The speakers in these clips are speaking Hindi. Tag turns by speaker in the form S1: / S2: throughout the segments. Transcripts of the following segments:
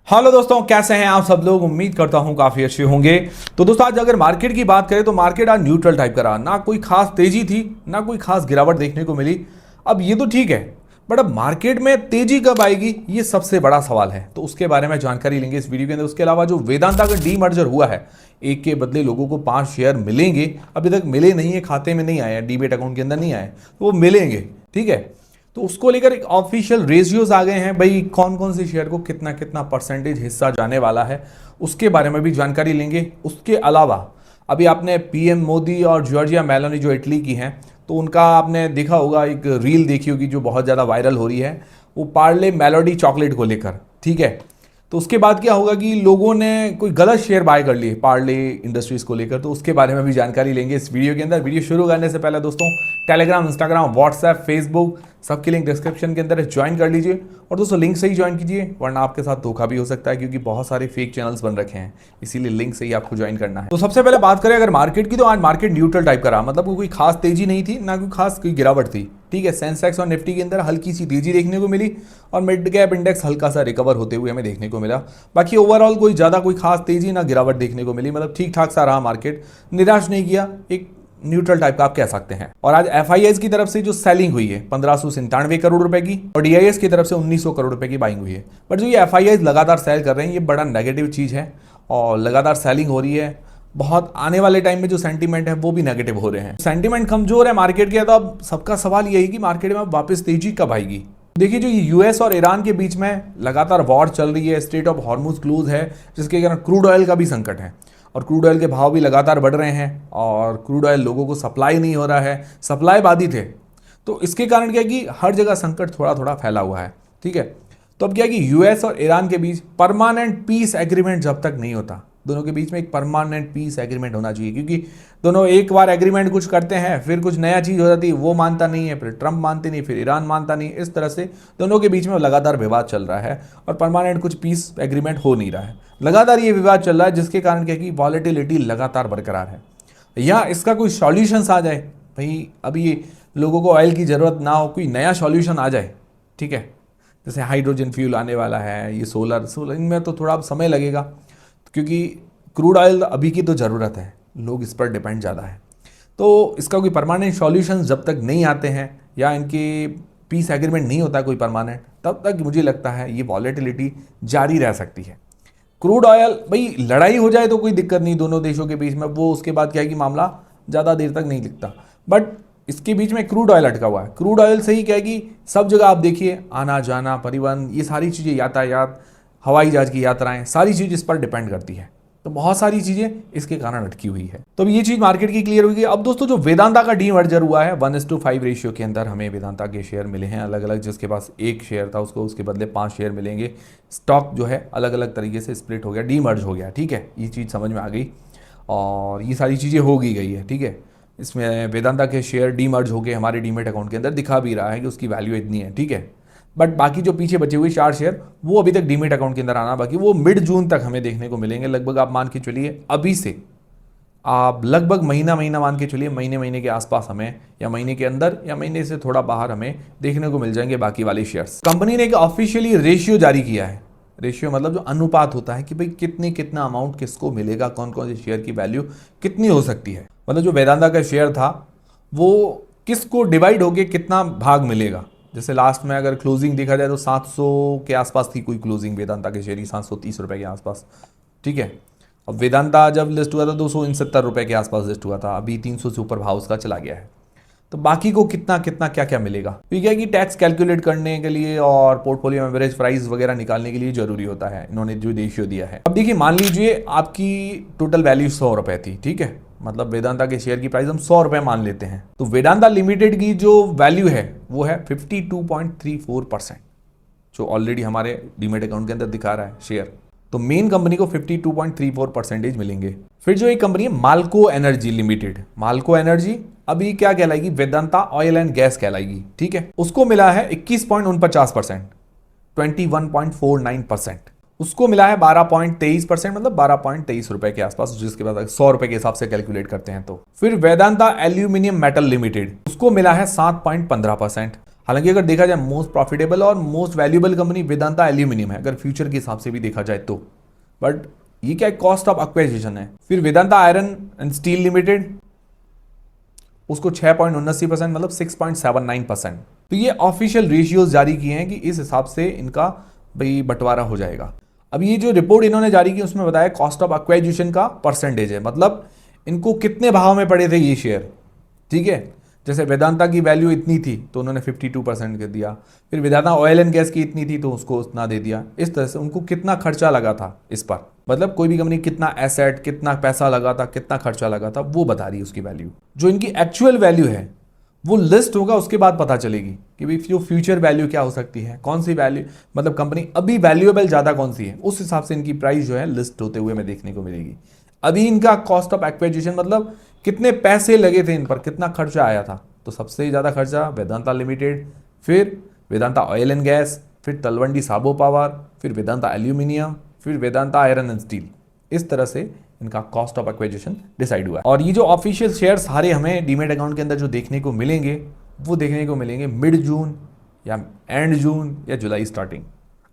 S1: हेलो दोस्तों, कैसे हैं आप सब लोग। उम्मीद करता हूं काफी अच्छे होंगे। तो दोस्तों, आज अगर मार्केट की बात करें तो मार्केट आज न्यूट्रल टाइप का रहा। ना कोई खास तेजी थी, ना कोई खास गिरावट देखने को मिली। अब ये तो ठीक है, बट अब मार्केट में तेजी कब आएगी, ये सबसे बड़ा सवाल है। तो उसके बारे में जानकारी लेंगे इस वीडियो के अंदर। उसके अलावा जो वेदांता का डीमर्जर हुआ है, एक के बदले लोगों को 5 शेयर मिलेंगे। अभी तक मिले नहीं है, खाते में नहीं आए, डीमेट अकाउंट के अंदर नहीं आए, तो वो मिलेंगे। ठीक है, तो उसको लेकर एक ऑफिशियल रेशियोज आ गए हैं भाई, कौन कौन से शेयर को कितना कितना परसेंटेज हिस्सा जाने वाला है, उसके बारे में भी जानकारी लेंगे। उसके अलावा अभी आपने पीएम मोदी और जॉर्जिया मेलोनी जो इटली की हैं, तो उनका आपने देखा होगा, एक रील देखी होगी जो बहुत ज़्यादा वायरल हो रही है, वो पार्ले मेलोडी चॉकलेट को लेकर। ठीक है, तो उसके बाद क्या होगा कि लोगों ने कोई गलत शेयर बाय कर लिए पार्ले इंडस्ट्रीज को लेकर, तो उसके बारे में भी जानकारी लेंगे इस वीडियो के अंदर। वीडियो शुरू करने से पहले दोस्तों, टेलीग्राम, इंस्टाग्राम, व्हाट्सएप, फेसबुक सबके लिंक डिस्क्रिप्शन के अंदर ज्वाइन कर लीजिए। और दोस्तों, लिंक से ही ज्वाइन कीजिए, वरना आपके साथ धोखा भी हो सकता है, क्योंकि बहुत सारे फेक चैनल्स बन रखे हैं, इसीलिए लिंक से ही आपको ज्वाइन करना है। तो सबसे पहले बात करें अगर मार्केट की, तो आज मार्केट न्यूट्रल टाइप का रहा। मतलब कोई खास तेजी नहीं थी, ना कोई खास कोई गिरावट थी। ठीक है, सेंसेक्स और निफ्टी के अंदर हल्की सी तेजी देखने को मिली, और मिड कैप इंडेक्स हल्का सा रिकवर होते हुए हमें देखने को मिला। बाकी ओवरऑल कोई ज़्यादा कोई खास तेजी ना गिरावट देखने को मिली। मतलब ठीक ठाक सा रहा मार्केट, निराश नहीं किया, एक न्यूट्रल टाइप का आप कह सकते हैं। और आज एफआईआईज की तरफ से जो सेलिंग हुई है 1597 करोड़ रुपए की, और डीआईएस की तरफ से 1900 करोड़ रुपए की बाइंग हुई है। बट जो ये एफआईआईज लगातार सेल कर रहे हैं, ये बड़ा नेगेटिव चीज़ है, और लगातार सेलिंग हो रही है। बहुत आने वाले टाइम में जो सेंटीमेंट है वो भी नेगेटिव हो रहे हैं, सेंटीमेंट कमजोर है मार्केट के। तो अब सबका सवाल यही कि मार्केट में वापस तेजी कब आएगी। देखिए, जो यूएस और ईरान के बीच में लगातार वॉर चल रही है, स्ट्रेट ऑफ हॉर्मुज क्लोज है, जिसके कारण क्रूड ऑयल का भी संकट है, और क्रूड ऑयल के भाव भी लगातार बढ़ रहे हैं, और क्रूड ऑयल लोगों को सप्लाई नहीं हो रहा है, सप्लाई बाधित है। तो इसके कारण क्या है कि हर जगह संकट थोड़ा थोड़ा फैला हुआ है। ठीक है, तो अब क्या है कि यूएस और ईरान के बीच परमानेंट पीस एग्रीमेंट जब तक नहीं होता, दोनों के बीच में एक परमानेंट पीस एग्रीमेंट होना चाहिए। क्योंकि दोनों एक बार एग्रीमेंट कुछ करते हैं, फिर कुछ नया चीज़ हो जाती है, वो मानता नहीं है, फिर ट्रंप मानते नहीं, फिर ईरान मानता नहीं। इस तरह से दोनों के बीच में लगातार विवाद चल रहा है, और परमानेंट कुछ पीस एग्रीमेंट हो नहीं रहा है। लगातार ये विवाद चल रहा है, जिसके कारण क्या कि वॉलेटिलिटी लगातार बरकरार है। या इसका कोई सॉल्यूशंस आ जाए भाई, अभी ये लोगों को ऑयल की ज़रूरत ना हो, कोई नया सॉल्यूशन आ जाए। ठीक है, जैसे हाइड्रोजन फ्यूल आने वाला है, ये सोलर इनमें तो थोड़ा समय लगेगा, क्योंकि क्रूड ऑयल अभी की तो ज़रूरत है, लोग इस पर डिपेंड ज़्यादा है। तो इसका कोई परमानेंट सॉल्यूशन जब तक नहीं आते हैं, या इनके पीस एग्रीमेंट नहीं होता कोई परमानेंट, तब तक मुझे लगता है ये वॉलेटिलिटी जारी रह सकती है। क्रूड ऑयल, भाई लड़ाई हो जाए तो कोई दिक्कत नहीं दोनों देशों के बीच में, वो उसके बाद क्या है कि मामला ज़्यादा देर तक नहीं दिखता। बट इसके बीच में क्रूड ऑयल अटका हुआ है। क्रूड ऑयल से ही क्या है कि सब जगह आप देखिए, आना जाना, परिवहन, ये सारी चीज़ें, यातायात, हवाई जहाज की यात्राएं, सारी चीज़ इस पर डिपेंड करती है। तो बहुत सारी चीज़ें इसके कारण अटकी हुई है। तो अब ये चीज़ मार्केट की क्लियर होगी। अब दोस्तों, जो वेदांता का डीमर्जर हुआ है, 1:5 रेशियो के अंदर हमें वेदांता के शेयर मिले हैं अलग अलग। जिसके पास एक शेयर था, उसको उसके बदले 5 शेयर मिलेंगे। स्टॉक जो है अलग अलग तरीके से स्प्लिट हो गया, डीमर्ज हो गया। ठीक है, ये चीज़ समझ में आ गई, और ये सारी चीज़ें हो गई है। ठीक है, इसमें वेदांता के शेयर डीमर्ज होकर हमारे डीमेट अकाउंट के अंदर दिखा भी रहा है कि उसकी वैल्यू इतनी है। ठीक है, बट बाकी जो पीछे बचे हुए 4 शेयर, वो अभी तक डीमेट अकाउंट के अंदर आना बाकी, वो मिड जून तक हमें देखने को मिलेंगे। लगभग आप मान के चलिए, अभी से आप लगभग महीना महीना मान के चलिए, महीने के आसपास हमें, या महीने के अंदर, या महीने से थोड़ा बाहर हमें देखने को मिल जाएंगे बाकी वाले शेयर्स। कंपनी ने एक ऑफिशियली रेशियो जारी किया है। रेशियो मतलब जो अनुपात होता है कि भाई कितना अमाउंट किसको मिलेगा, कौन कौन से शेयर की वैल्यू कितनी हो सकती है। मतलब जो वेदांता का शेयर था, वो किसको डिवाइड होके कितना भाग मिलेगा। जैसे लास्ट में अगर क्लोजिंग देखा जाए तो 700 के आसपास थी कोई क्लोजिंग वेदांता के शेयर की, 730 रुपए के आसपास। ठीक है, अब वेदांता जब लिस्ट हुआ था 269 रुपए के आसपास लिस्ट हुआ था, अभी 300 से ऊपर भाव उसका चला गया है। तो बाकी को कितना कितना क्या क्या मिलेगा, तो क्या है कि टैक्स कैलकुलेट करने के लिए और पोर्टफोलियो एवरेज प्राइस वगैरह निकालने के लिए जरूरी होता है, इन्होंने जो रेशियो दिया है। अब देखिए, मान लीजिए आपकी टोटल वैल्यू 100 रुपए थी। ठीक है, मतलब वेदांता के शेयर की प्राइस हम 100 रुपए मान लेते हैं, तो वेदांता लिमिटेड की जो वैल्यू है वो है 52.34%, जो ऑलरेडी हमारे डीमेट अकाउंट के अंदर दिखा रहा है शेयर। तो मेन कंपनी को 52.34% मिलेंगे। फिर जो एक कंपनी है MALCO energy limited, MALCO energy अभी क्या कहलाएगी, वेदांता ऑयल एंड गैस कहलाएगी। ठीक है, उसको मिला है 21.49%, 21.49%। उसको मिला है 12.23%, मतलब 12.23 रुपए के आसपास, जिसके बाद 100 रुपए के हिसाब से कैलकुलेट करते हैं तो। फिर वेदांता एल्यूमिनियम मेटल लिमिटेड, उसको मिला है 7.15%। हालांकि अगर देखा जाए मोस्ट प्रॉफिटेबल और most valuable company Vedanta aluminium है, अगर फ्यूचर के हिसाब से भी देखा जाए तो। बट ये क्या कॉस्ट ऑफ एक्वाजिशन है। फिर Vedanta iron and steel limited, उसको 6.79% मतलब 6.79%। तो ये ऑफिशियल रेशियोज जारी किए हैं कि इस हिसाब से इनका भाई बंटवारा हो जाएगा। अब ये जो रिपोर्ट इन्होंने जारी की उसमें बताया कॉस्ट ऑफ एक्वाजिशन का परसेंटेज है, मतलब इनको कितने भाव में पड़े थे ये शेयर। ठीक है, जैसे वेदांता की वैल्यू इतनी थी तो उन्होंने 52% कर दिया, फिर वेदांता ऑयल एंड गैस की इतनी थी तो उसको उतना दे दिया। इस तरह से उनको कितना खर्चा लगा था इस पर, मतलब कोई भी कंपनी कितना एसेट, कितना पैसा लगा था, कितना खर्चा लगा था, वो बता रही है उसकी वैल्यू। जो इनकी एक्चुअल वैल्यू है वो लिस्ट होगा, उसके बाद पता चलेगी कि भाई जो फ्यूचर वैल्यू क्या हो सकती है, कौन सी वैल्यू, मतलब कंपनी अभी वैल्यूएबल ज़्यादा कौन सी है, उस हिसाब से इनकी प्राइस जो है लिस्ट होते हुए हमें देखने को मिलेगी। अभी इनका कॉस्ट ऑफ एक्विजिशन मतलब कितने पैसे लगे थे इन पर, कितना खर्चा आया था, तो सबसे ज़्यादा खर्चा वेदांता लिमिटेड, फिर वेदांता ऑयल एंड गैस, फिर तलवंडी साबो पावर, फिर वेदांता एल्यूमिनियम, फिर वेदांता आयरन एंड स्टील। इस तरह से इनका कॉस्ट ऑफ एक्विजिशन डिसाइड हुआ है। और ये जो ऑफिशियल शेयर सारे हमें डीमेट अकाउंट के अंदर जो देखने को मिलेंगे वो देखने को मिलेंगे मिड जून या एंड जून या जुलाई स्टार्टिंग।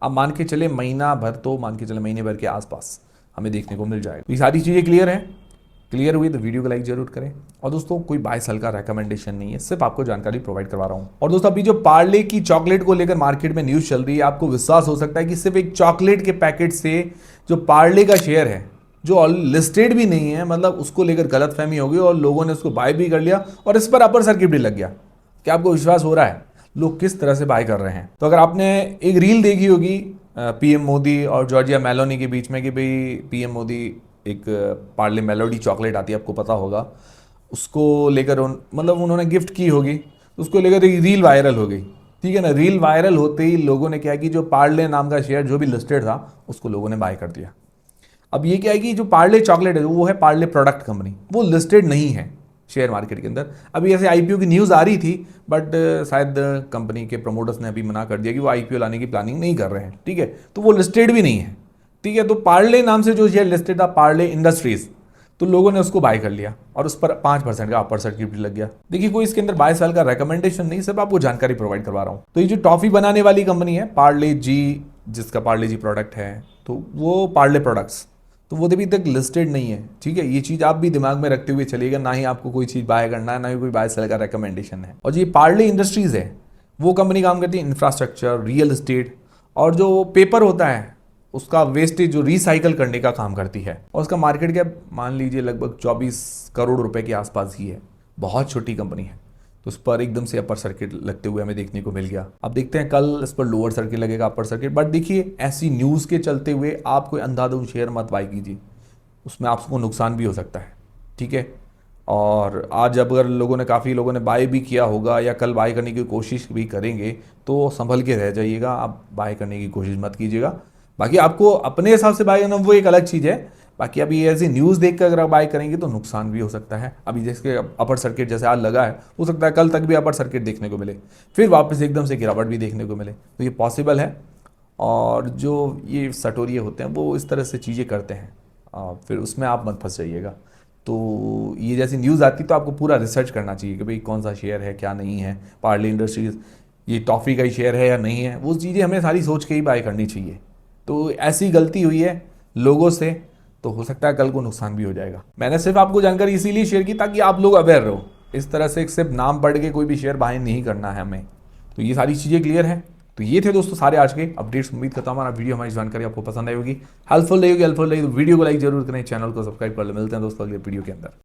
S1: अब मान के चले महीना भर, तो मान के चले महीने भर के आसपास हमें देखने को मिल जाएगा। ये सारी चीज़ें क्लियर हैं। क्लियर हुई तो वीडियो को लाइक जरूर करें। और दोस्तों कोई बाय सेल का रेकमेंडेशन नहीं है, सिर्फ आपको जानकारी प्रोवाइड करवा रहा हूं। और दोस्तों अभी जो पार्ले की चॉकलेट को लेकर मार्केट में न्यूज़ चल रही है, आपको विश्वास हो सकता है कि सिर्फ एक चॉकलेट के पैकेट से जो पार्ले का शेयर है जो लिस्टेड भी नहीं है, मतलब उसको लेकर गलतफहमी हो गई और लोगों ने उसको बाय भी कर लिया और इस पर अपर सर्किट भी लग गया। क्या आपको विश्वास हो रहा है लोग किस तरह से बाय कर रहे हैं? तो अगर आपने एक रील देखी होगी पीएम मोदी और जॉर्जिया मेलोनी के बीच में कि भाई पीएम मोदी एक पार्ले मेलोडी चॉकलेट आती है, आपको पता होगा, उसको लेकर मतलब उन्होंने गिफ्ट की होगी, उसको लेकर एक रील वायरल हो गई। ठीक है ना, रील वायरल होते ही लोगों ने क्या कि जो पार्ले नाम का शेयर जो भी लिस्टेड था उसको लोगों ने बाय कर दिया। अब ये क्या है कि जो पार्ले चॉकलेट है वो है पार्ले प्रोडक्ट कंपनी, वो लिस्टेड नहीं है शेयर मार्केट के अंदर। अभी ऐसे आईपीओ की न्यूज़ आ रही थी, बट शायद कंपनी के प्रमोटर्स ने अभी मना कर दिया कि वो आईपीओ लाने की प्लानिंग नहीं कर रहे हैं। ठीक है, तो वो लिस्टेड भी नहीं है। ठीक है, तो पार्ले नाम से जो शेयर लिस्टेड था पार्ले इंडस्ट्रीज, तो लोगों ने उसको बाय कर लिया और उस पर 5% का अपर सर्किट भी लग गया। देखिए कोई इसके अंदर बाय सेल का रेकमेंडेशन नहीं, सिर्फ आपको जानकारी प्रोवाइड करवा रहा हूँ। तो ये जो टॉफी बनाने वाली कंपनी है पार्ले जी, जिसका पार्ले जी प्रोडक्ट है, तो वो पार्ले प्रोडक्ट्स, तो वो अभी तक लिस्टेड नहीं है। ठीक है, ये चीज़ आप भी दिमाग में रखते हुए चलिएगा, ना ही आपको कोई चीज़ बाय करना है, ना ही कोई बाय सेल का रेकमेंडेशन है। और ये पार्ले इंडस्ट्रीज है वो कंपनी काम करती है इंफ्रास्ट्रक्चर, रियल एस्टेट और जो पेपर होता है उसका वेस्टेज जो रिसाइकल करने का काम करती है। और उसका मार्केट कैप मान लीजिए लगभग 24 करोड़ रुपए के आसपास ही है, बहुत छोटी कंपनी है। तो उस पर एकदम से अपर सर्किट लगते हुए हमें देखने को मिल गया। अब देखते हैं कल इस पर लोअर सर्किट लगेगा, अपर सर्किट। बट देखिए ऐसी न्यूज़ के चलते हुए आप कोई अंधाधुंध शेयर मत बाय कीजिए, उसमें आपको नुकसान भी हो सकता है। ठीक है, और आज अगर काफ़ी लोगों ने बाय भी किया होगा या कल बाय करने की कोशिश भी करेंगे तो संभल के रह जाइएगा, आप बाय करने की कोशिश मत कीजिएगा। बाकी आपको अपने हिसाब से बाय करना वो एक अलग चीज़ है। बाकी अभी ऐसी न्यूज़ देखकर अगर आप बाय करेंगे तो नुकसान भी हो सकता है। अभी जैसे अपर सर्किट जैसे आज लगा है, हो सकता है कल तक भी अपर सर्किट देखने को मिले, फिर वापस एकदम से गिरावट भी देखने को मिले, तो ये पॉसिबल है। और जो ये सटोरिये होते हैं वो इस तरह से चीज़ें करते हैं, फिर उसमें आप मत फंस जाइएगा। तो ये जैसी न्यूज़ आती तो आपको पूरा रिसर्च करना चाहिए कि भाई कौन सा शेयर है क्या नहीं है, पार्ले इंडस्ट्रीज ये टॉफ़ी का ही शेयर है या नहीं है, वो चीज़ें हमें सारी सोच के ही बाय करनी चाहिए। तो ऐसी गलती हुई है लोगों से तो हो सकता है कल को नुकसान भी हो जाएगा। मैंने सिर्फ आपको जानकारी इसीलिए शेयर की ताकि आप लोग अवेयर रहो। इस तरह से सिर्फ नाम पढ़ के कोई भी शेयर बाय नहीं करना है हमें। तो ये सारी चीज़ें क्लियर हैं। तो ये थे दोस्तों सारे आज के अपडेट्स। उम्मीद करता हूँ हमारा वीडियो, हमारी जानकारी आपको पसंद आई होगी, हेल्पफुल रहेगी। तो वीडियो को लाइक जरूर करें, चैनल को सब्सक्राइब कर ले। मिलते हैं दोस्तों अगले वीडियो के अंदर।